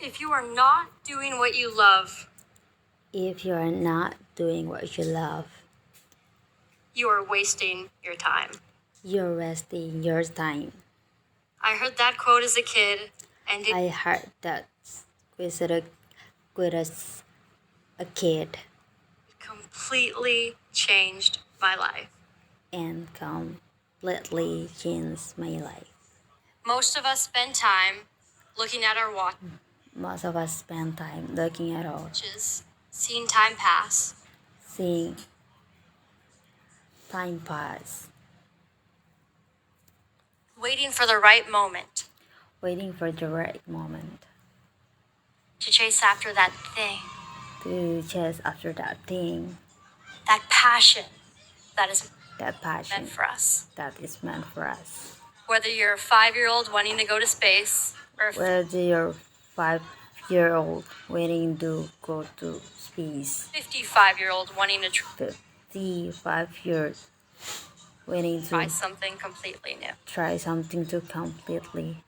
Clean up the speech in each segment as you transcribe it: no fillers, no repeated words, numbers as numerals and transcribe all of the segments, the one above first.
If you are not doing what you love, If you are not doing what you love, you are wasting your time. you're wasting your time. I heard that quote as a kid, and it I heard that quite as a kid completely changed my life. and completely changed my life. Most of us spend time looking at our Most of us spend time looking at our watches, seeing time pass, seeing time pass, waiting for the right moment waiting for the right moment to chase after that thing, to chase after that thing, that passion that is that passion meant for us. that is meant for us. Whether you're a 5-year-old wanting to go to space or a Whether you're 5-year-old waiting to go to space, 55-year-old wanting to 55 years waiting try to something completely new. try something to completely.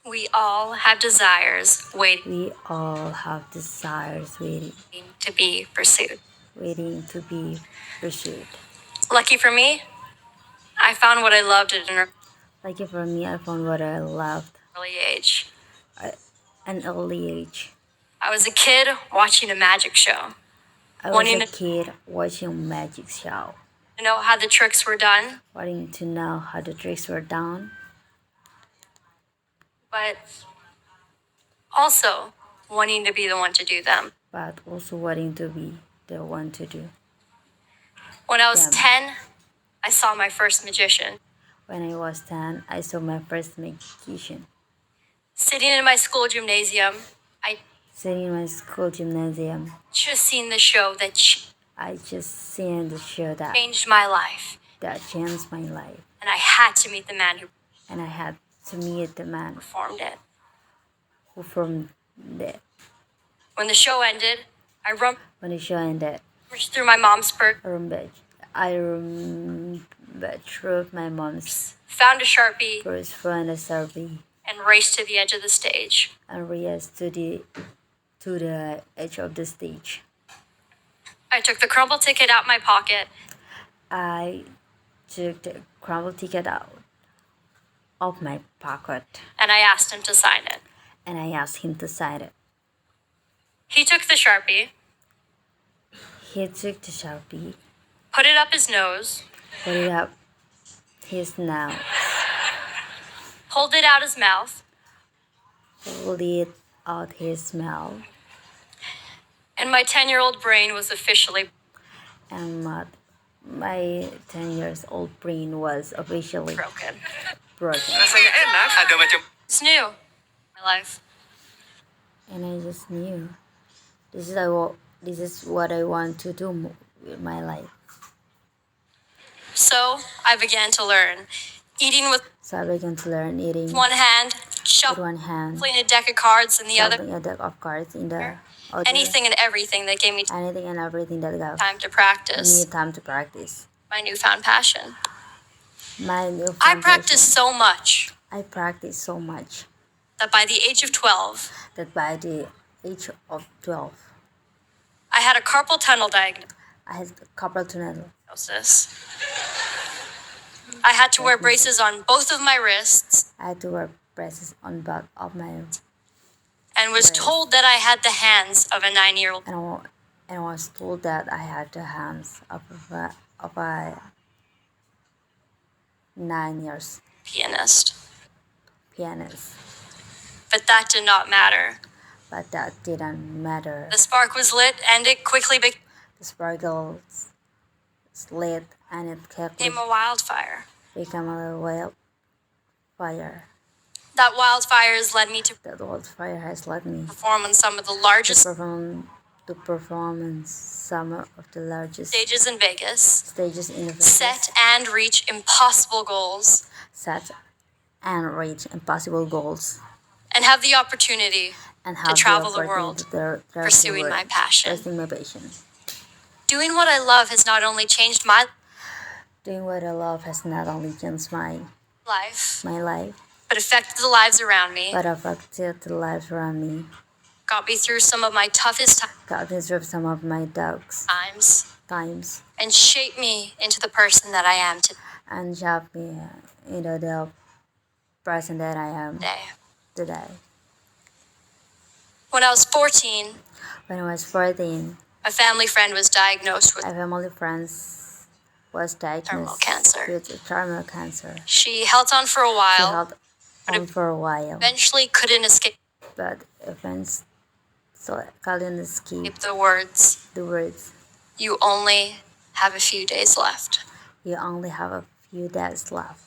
We all have desires waiting We all have desires to be pursued. waiting to be pursued. Lucky for me, I found what I loved at an Like for me, I found what I loved early age. at an early age. I was a kid watching a magic show, I was wanting a kid watching a magic show, to know how the tricks were done, wanting to know how the tricks were done, but also wanting to be the one to do them. but also wanting to be the one to do. When I was them. 10, I saw my first magician. When I was 10, I saw my first magician. Sitting in my school gymnasium, I Sitting in my school gymnasium, just seen the show that I just seen the show that changed my life. changed my life, And I had to meet the man who and I had to meet the man performed it. who from the When the show ended, I when the show ended. rummaged through my mom's purse, I remember through my mom's found a Sharpie, purse from the survey and raced to the edge of the stage. and raced to the edge of the stage. I took the crumble ticket out my pocket I took the crumble ticket out of my pocket and I asked him to sign it. and I asked him to sign it. He took the Sharpie, He took the Sharpie, put it up his nose, put it up his nose, pulled it out his mouth, pulled it out his mouth, and my 10-year-old brain was officially and my 10 years old brain was officially broken. broken. Rasanya enak, ada macam It's new. My life. And I just knew this is what I want to do with my life. So I began to learn. Eating with So I began to learn eating one hand, with one hand, shuffling a deck of cards in the other, shuffling a deck of cards in the other, anything and everything that gave me anything and everything that got time to practice me time to practice. my newfound passion. My new I foundation. practiced so much I practiced so much that by the age of 12, that by the age of 12, I had a carpal tunnel I had carpal tunnel. diagnosis. I had to wear braces on both of my wrists I had to wear braces on both of my and was told that I had the hands of a 9-year-old and I was told that I had the hands of a 9 years pianist. pianist. But that did not matter. But that didn't matter. The spark was lit and it quickly The sparkles lit and it quickly became a wildfire. became a wildfire. That wildfire has led me to That wildfire has led me perform on some of the to largest perform in some of the largest stages in Vegas, stages in Vegas, set and reach impossible goals, set and reach impossible goals, and have the opportunity and have travel the opportunity world, to pursuing my passion. pursuing my passion. Doing what I love has not only changed my Doing what I love has not only changed my life, life, but affected the lives around me, but affected the lives around me, got me through some of my toughest got me through some of my dark times, and shaped me into the person that I am and shaped me into the person that I am today. When I was 14, When I was 14, a family friend was diagnosed with a family friend was terminal diagnosed cancer. with terminal cancer. She held on for a She while, held on for a while, eventually couldn't escape but events so couldn't escape the words, the words, "You only have a few days left." "You only have a few days left."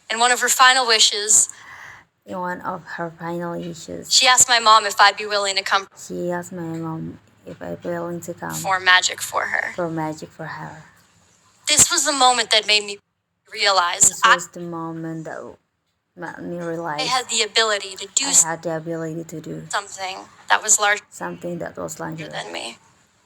And one of her final wishes, In one of her final wishes, she asked my mom if I'd be willing to come she asked my mom if I'd be willing to come perform magic for her. for magic for her. This was the moment that made me realize This was the moment that made me I realize had the ability to do I had the ability to do something that was larger something that was larger than me.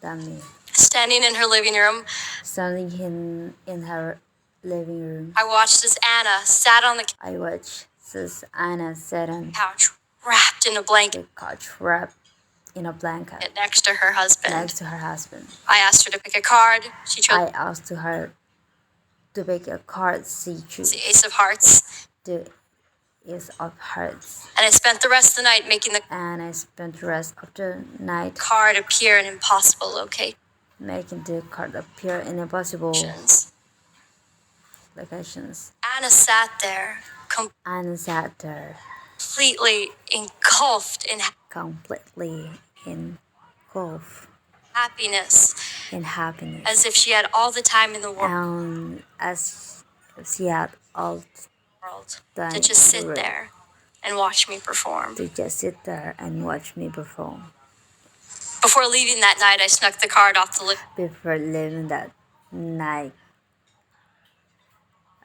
than me. Standing in her living room, Standing in her living room, I watched as Anna sat on the I watched Sis Anna sat on couch, wrapped in a blanket the couch wrapped in a blanket next to her husband. next to her husband. I asked her to pick a card. She chose I asked her to pick a card. She chose the Ace of Hearts, the Ace of Hearts. and I spent the rest of the night making the And I spent the rest of the night card appear in impossible making the card appear in impossible locations. locations. Anna sat there, And sat there completely engulfed in completely engulfed happiness, in happiness, as if she had all the time in the and as if she had all world the to time just in the sit world there and watch me perform. to just sit there and watch me perform. Before leaving that night, I snuck the card off the Before leaving that night,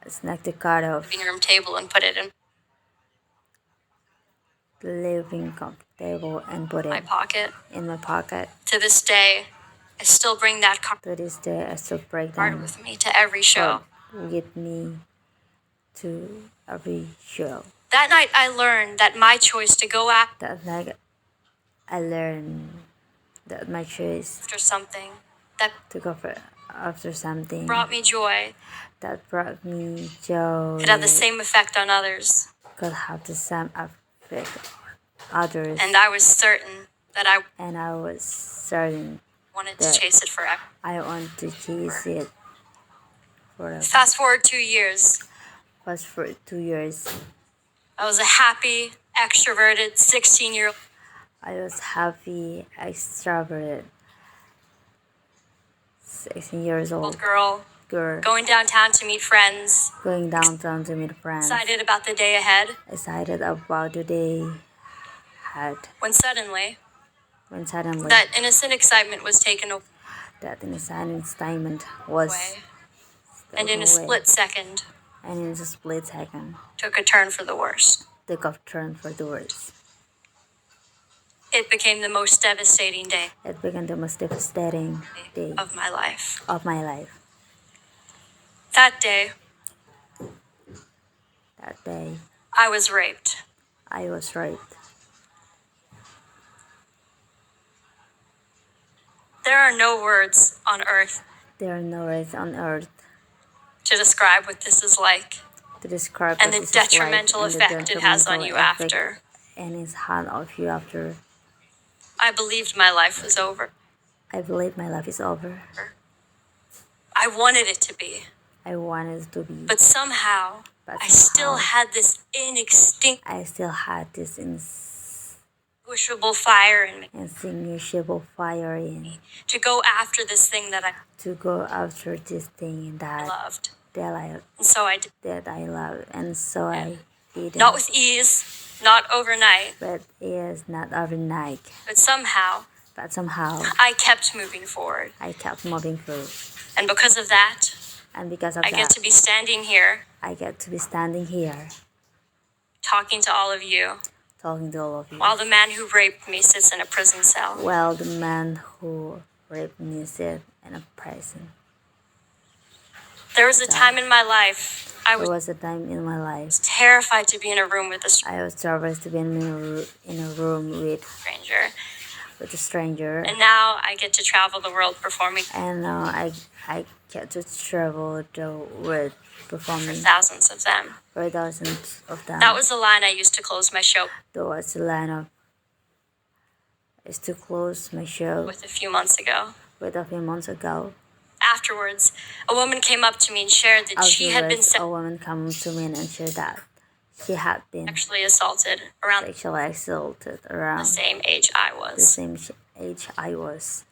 I snuck the card off living room table and put it in the living room table and put my it pocket. in my pocket. To this day, I still bring that card To this day, I still break them with me to every show. with me to every show. That night, I learned that my choice to go That night, I learned that my choice after something that to go for after something brought me joy that brought me joy could have the same effect on others. could have the same effect on others. And I was certain that I And I was certain wanted that to chase it forever. I want to chase it forever. Fast forward 2 years. Fast for 2 years, I was a happy, extroverted 16-year-old I was happy, extroverted, 16 years old girl girl going downtown to meet friends, going downtown to meet friends, excited about the day ahead, excited about the day ahead, when suddenly when suddenly that innocent excitement was taken that innocent excitement was away, and taken in a away, split second and in a split second took a turn for the worse. took a turn for the worse. It became the most devastating day It became the most devastating day of my life. of my life. That day, That day, I was raped. I was raped. There are no words on earth There are no words on earth to describe what this is like to describe and what the this is like detrimental and the effect it has on detrimental you effect after. and its hand of you after. I believed my life was over. I believe my life is over. I wanted it to be. I wanted it to be, But somehow, but I still had this I still had this inextinguishable fire in me insatiable fire in to go after this thing that I to go after this thing loved. that And so I did. I love, and so I did it. Not with ease, not overnight, But it is not overnight. but somehow But somehow I kept moving forward. I kept moving through, And because of that, and because of I get that, to be standing here I get to be standing here talking to all of you talking to all of you. while the man who raped me sits in a prison cell. Well, the man who raped me sits in a prison. There was a time in my life I There was was a time in my life terrified to be in a room with a I was nervous to be in a room stranger. with a stranger, And now I get to travel the world performing and now I get to travel the world for performing thousands of them. for thousands of them. That was the line I used to close my show That was the line of is to close my show with a few months ago. with a few months ago. Afterwards, a woman came up to me and shared that she had been Afterwards, a woman came to me and shared that she had been sexually assaulted around sexually assaulted the around same age I the was. same age I was.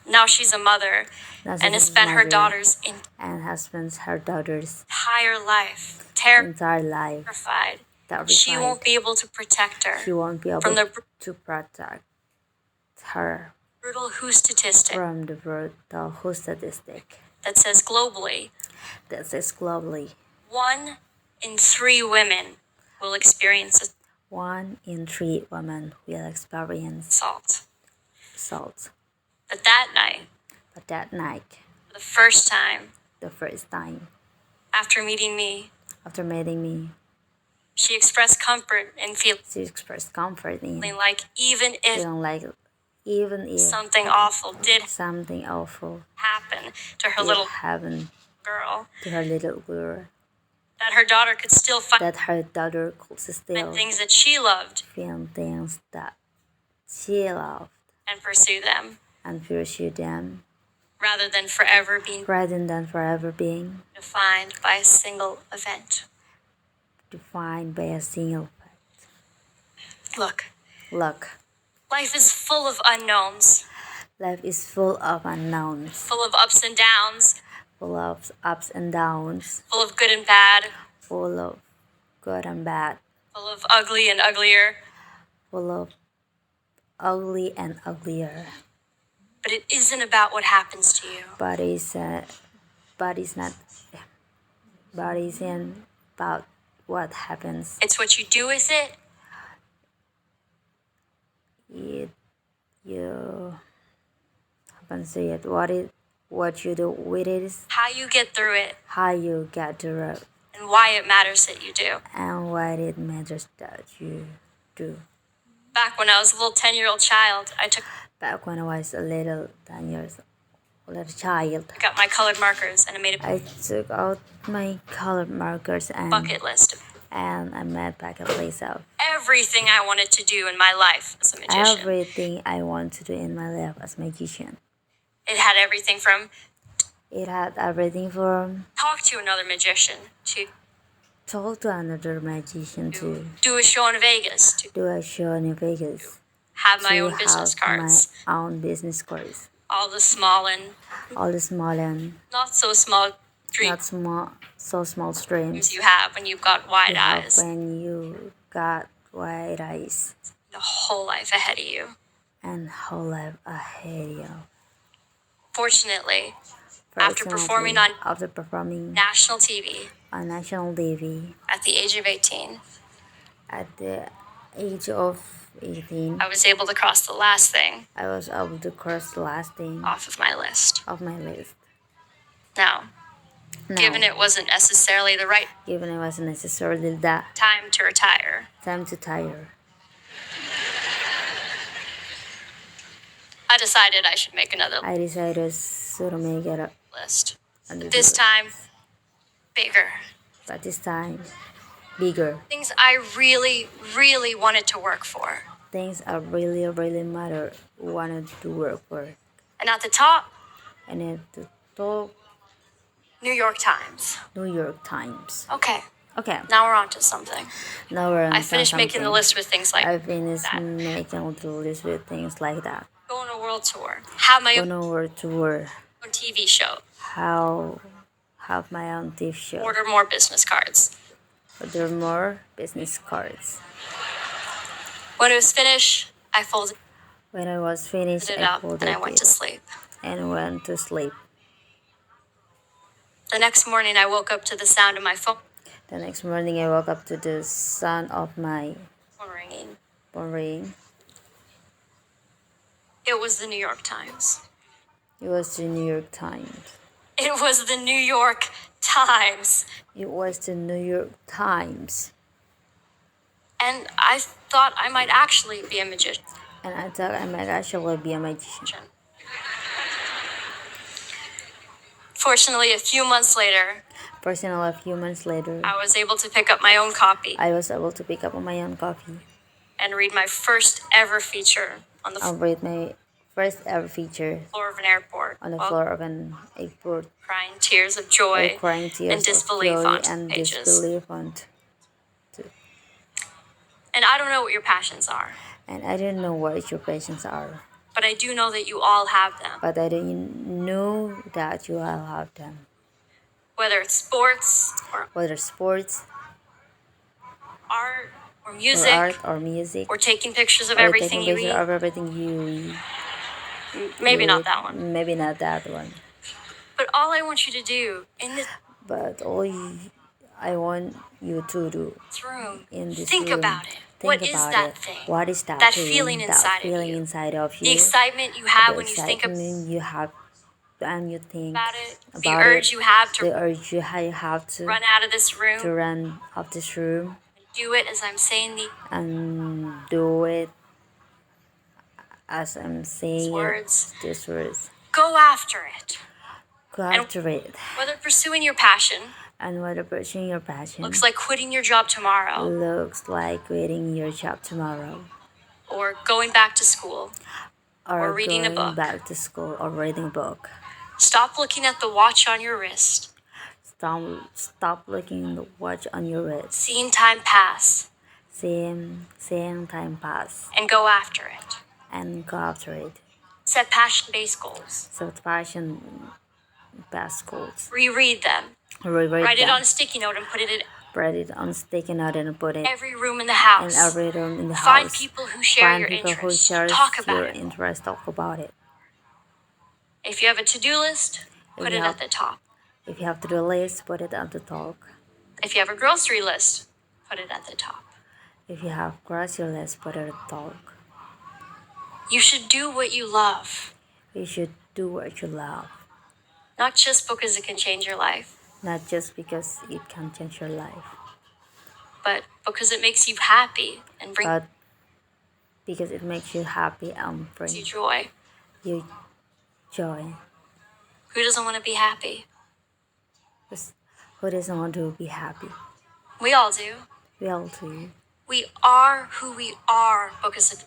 Now she's a mother Now and has spent her daughter's and has spent her daughter's entire life entire life terrified. terrified. She won't be able to protect her She won't be able from the to protect her brutal WHO statistic from the brutal WHO statistic that says globally, that says globally 1 in 3 women will experience 1 in 3 women will experience assault. assault. But that night, But that night, for the first time, the first time after meeting me, after meeting me, she expressed comfort in feeling she expressed comfort in like even if feeling like even if something awful did something awful happen to her did little happen girl, to her little girl, that her daughter could still find that her daughter could still things that she loved find things that she loved and pursue them, and pursue them rather than forever being rather than forever being defined by a single event. defined by a single Look, look. life is full of unknowns, Life is full of unknowns, full of ups and downs, full of ups and downs, full of good and bad, full of good and bad, full of ugly and uglier. full of ugly and uglier. But it isn't about what happens to you. But it's but it's not. But it's in about what happens. It's what you do with it. You happens to it. What you do with it is How you get through it, how you get through it, and why it matters that you do. and why it matters that you do. Back when I was a little 10-year-old child, I took Back when I was a little 10 years little child, out my colored markers and I made a I took out my colored markers bucket list of and I made bucket list of everything I wanted to do in my life as a magician. everything I want to do in my life as a magician. It had everything from It had everything from talk to another magician, to talk to another magician, to do a show in Vegas, to do a show in Vegas, have my to own business have cards. my own business cards. All the small and All the small and not so small dreams not small, so small dreams you have when you've got wide you have eyes, when you got wide eyes the whole life ahead of you. and whole life ahead of you. Fortunately, after performing on after performing national TV on national TV at the age of 18, at the age of 18, I was able to cross the last thing I was able to cross the last thing off of my list. of my list. Now, Now, given it wasn't necessarily the right given it wasn't necessarily that time to retire, time to tire, I decided I should make another I decided to make it up list. under This the- time, bigger. but this time bigger. Things I really, really wanted to work for. Things I really, really matter wanted to work for. And at the top, And at the top, New York Times. New York Times. Okay, Okay, now we're on to something. now we're on I finished making the list with things like I finished that. making the list with things like that. Go on a world tour, have my Go nowhere to work. own TV show, How have my own TV show. order more business cards. Order more business cards. When it was finished, I folded When I was finished, it I up folded and I went it to sleep. and went to sleep. The next morning, I woke up to the sound of my phone The next morning, I woke up to the sound of my ringing. phone ring. It was the New York Times. It was the New York Times. It was the New York Times. It was the New York Times. And I thought I might actually be a magician. And I thought I might actually be a magician. Fortunately, a few months later, Personally, a few months later, I was able to pick up my own copy I was able to pick up my own copy and read my first ever feature on the and read my first ever feature floor of an airport on the while floor of an airport, crying tears of joy crying tears and disbelief of joy onto and the pages. disbelief onto. And I don't know what your passions are, And I don't know what your passions are, but I do know that you all have them. but I didn't know that you all have them. Whether it's sports or Whether sports art or or music art or music or taking pictures of or everything taking you pictures eat. of everything you Maybe not eat. that one. Maybe not that one. But all I want you to do in this But I want you to do room, in this think room, about it. think What is about that it. thing? What is that That thing? feeling That inside of feeling you. inside of The you. excitement you have The when you think excitement you have and you think about it. The about urge it. you have to The urge you have to run out of this room. to run out this room Do it as I'm saying and do it as I'm these saying words. these words. Go after it. Go after it. Whether pursuing your passion And whether pursuing your passion looks like quitting your job tomorrow looks like quitting your job tomorrow, or going back to school or reading a going book. back to school or reading a book. Stop looking at the watch on your wrist, Stop looking at the watch on your wrist. seeing time pass, Seeing time pass and go after it. and go after it. Set passion-based goals. So passion past goals. Reread them. Reread Write it them. on a sticky note and put it in Write it on sticky note and put it every room in the in house. every room in the Find house. people who share Find your people who interests. share Talk about your it. interests. Talk about it. If you have a to-do list, If put you it have- at the top. If you have to do a list, put it on the top. If you have a grocery list, put it at the top. If you have grocery list, put it at the top. You should do what you love, You should do what you love, not just because it can change your life, not just because it can change your life, but because it makes you happy and brings but because it makes you happy and you brings joy. you joy. Who doesn't want to be happy? Who doesn't want to be happy? We all do. We all do. We are who we are because of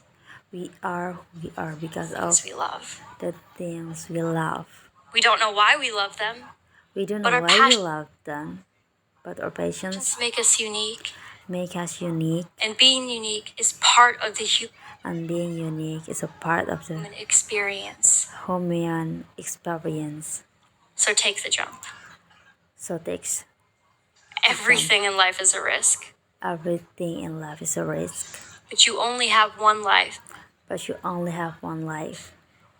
We are who we are because the of things we love. the things we love. We don't know why we love them. We don't But know our why we passion- love them, but our passions Make us unique. make us unique, And being unique is part of the and being unique is a part of the human experience. human experience. So take the jump. So takes Everything in life is a risk, everything in life is a risk, but you only have one life. but you only have one life,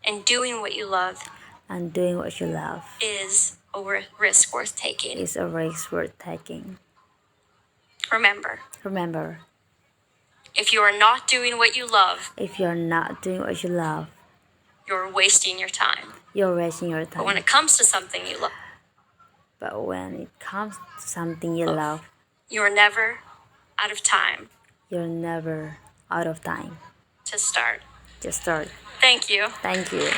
And doing what you love and doing what you love is a risk worth taking. is a risk worth taking. Remember, Remember, if you are not doing what you love, if you're not doing what you love, you're wasting your time. you're wasting your But when time. it comes to something you love, But when it comes to something you love, you're never out of time you're never out of time to start. to start. Thank you. Thank you.